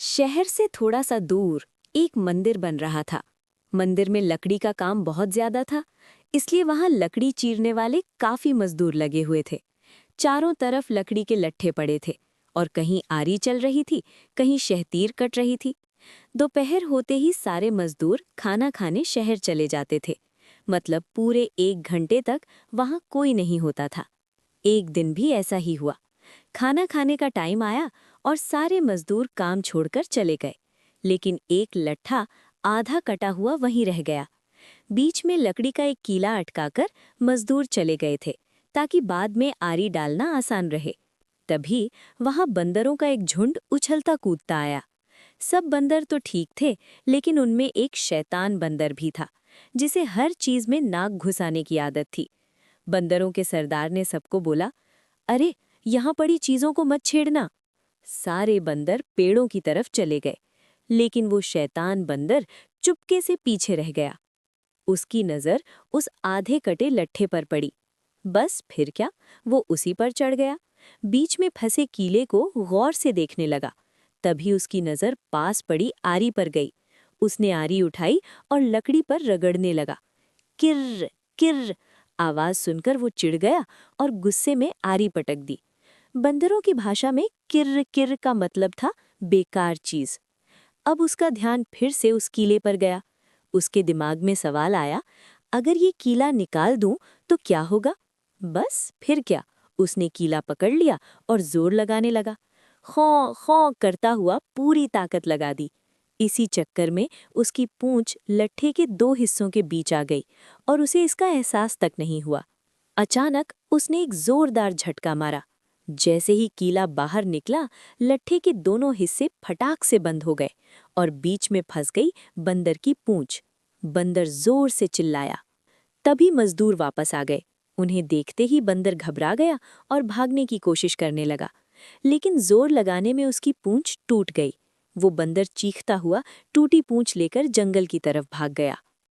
शहर से थोड़ा सा दूर एक मंदिर बन रहा था। मंदिर में लकड़ी का काम बहुत ज्यादा था, इसलिए वहां लकड़ी चीरने वाले काफी मजदूर लगे हुए थे। चारों तरफ लकड़ी के लट्ठे पड़े थे और कहीं आरी चल रही थी, कहीं शहतीर कट रही थी। दोपहर होते ही सारे मजदूर खाना खाने शहर चले जाते थे। मतलब पूरे 1 घंटे तक वहां कोई नहीं होता था। एक दिन भी ऐसा ही हुआ। खाना खाने का टाइम आया और सारे मजदूर काम छोड़कर चले गए, लेकिन एक लट्ठा आधा कटा हुआ वहीं रह गया। बीच में लकड़ी का एक कीला अटकाकर मजदूर चले गए थे, ताकि बाद में आरी डालना आसान रहे। तभी वहां बंदरों का एक झुंड उछलता कूदता आया। सब बंदर तो ठीक थे, लेकिन उनमें एक शैतान बंदर भी था, जिसे हर चीज में नाक घुसाने की आदत थी। बंदरों के सरदार ने सबको बोला, अरे, यहाँ पड़ी चीजों को मत छेड़ना। सारे बंदर पेड़ों की तरफ चले गए, लेकिन वो शैतान बंदर चुपके से पीछे रह गया। उसकी नजर उस आधे कटे लट्ठे पर पड़ी। बस फिर क्या, वो उसी पर चढ़ गया। बीच में फंसे कीले को गौर से देखने लगा। तभी उसकी नजर पास पड़ी आरी पर गई। उसने आरी उठाई और लकड़ी पर रगड़ने लगा। किर्र किर्र आवाज सुनकर वो चिढ़ गया और गुस्से में आरी पटक दी। बंदरों की भाषा में किर्र किर्र का मतलब था बेकार चीज। अब उसका ध्यान फिर से उस कीले पर गया। उसके दिमाग में सवाल आया, अगर ये कीला निकाल दूं तो क्या होगा? बस फिर क्या, उसने कीला पकड़ लिया और जोर लगाने लगा। खौं खौं करता हुआ पूरी ताकत लगा दी। इसी चक्कर में उसकी पूंछ लट्ठे के 2 हिस्सों के बीच आ गई और उसे इसका एहसास तक नहीं हुआ। अचानक उसने एक जोरदार झटका मारा। जैसे ही कीला बाहर निकला, लट्ठे के दोनों हिस्से फटाक से बंद हो गए और बीच में फंस गई बंदर की पूंछ। बंदर जोर से चिल्लाया। तभी मजदूर वापस आ गए। उन्हें देखते ही बंदर घबरा गया और भागने की कोशिश करने लगा, लेकिन जोर लगाने में उसकी पूंछ टूट गई। वो बंदर चीखता हुआ टूटी पूंछ लेकर जंगल की तरफ भाग गया।